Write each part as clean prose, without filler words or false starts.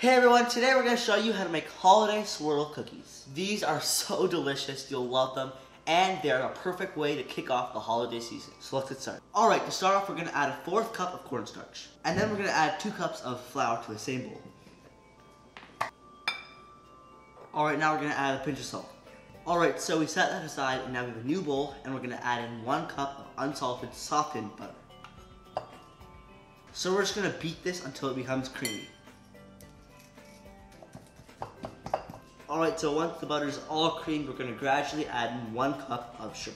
Hey everyone, today we're going to show you how to make holiday swirl cookies. These are so delicious, you'll love them, and they're a perfect way to kick off the holiday season. So let's get started. Alright, to start off we're going to add a 1/4 cup of cornstarch. And then we're going to add 2 cups of flour to the same bowl. Alright, now we're going to add a pinch of salt. Alright, so we set that aside and now we have a new bowl and we're going to add in 1 cup of unsalted softened butter. So we're just going to beat this until it becomes creamy. Alright, so once the butter is all creamed, we're going to gradually add in 1 cup of sugar.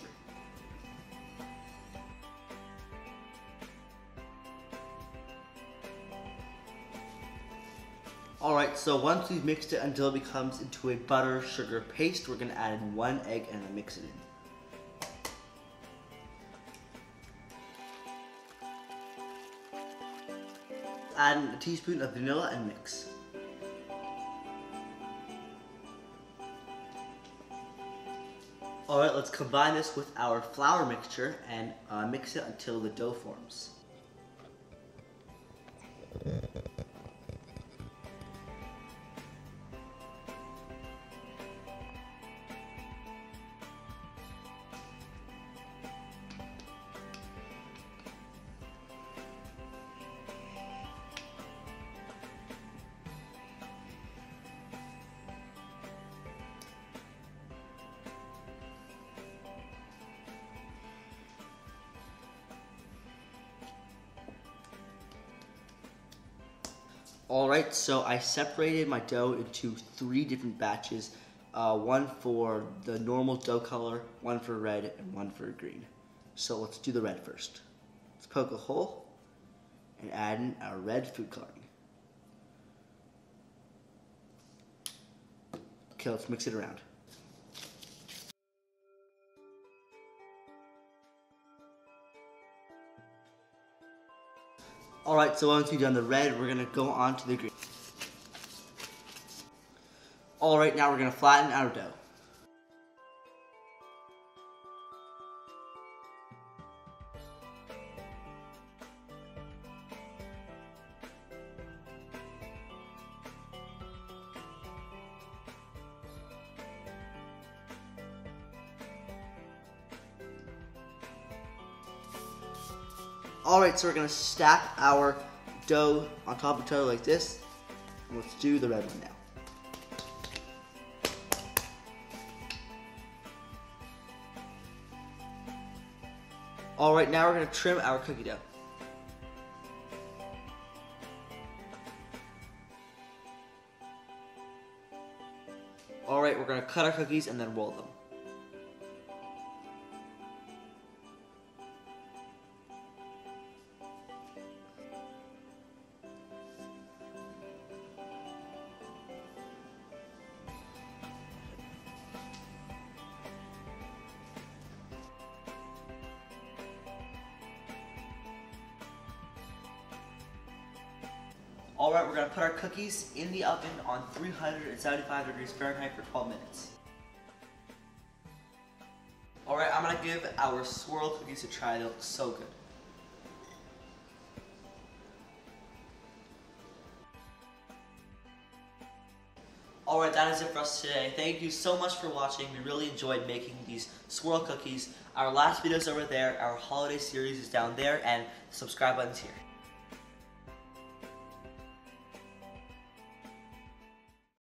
Alright, so once we've mixed it until it becomes into a butter-sugar paste, we're going to add in 1 egg and then mix it in. Add in a teaspoon of vanilla and mix. Alright, let's combine this with our flour mixture and mix it until the dough forms. Alright, so I separated my dough into 3 different batches. 1 for the normal dough color, 1 for red, and 1 for green. So let's do the red first. Let's poke a hole and add in our red food coloring. Okay, let's mix it around. Alright, so once we've done the red, we're going to go on to the green. Alright, now we're going to flatten our dough. Alright, so we're going to stack our dough on top of each other like this. And let's do the red one now. Alright, now we're going to trim our cookie dough. Alright, we're going to cut our cookies and then roll them. Alright, we're going to put our cookies in the oven on 375 degrees Fahrenheit for 12 minutes. Alright, I'm going to give our swirl cookies a try. They look so good. Alright, that is it for us today. Thank you so much for watching. We really enjoyed making these swirl cookies. Our last video is over there, our holiday series is down there, and the subscribe button's here.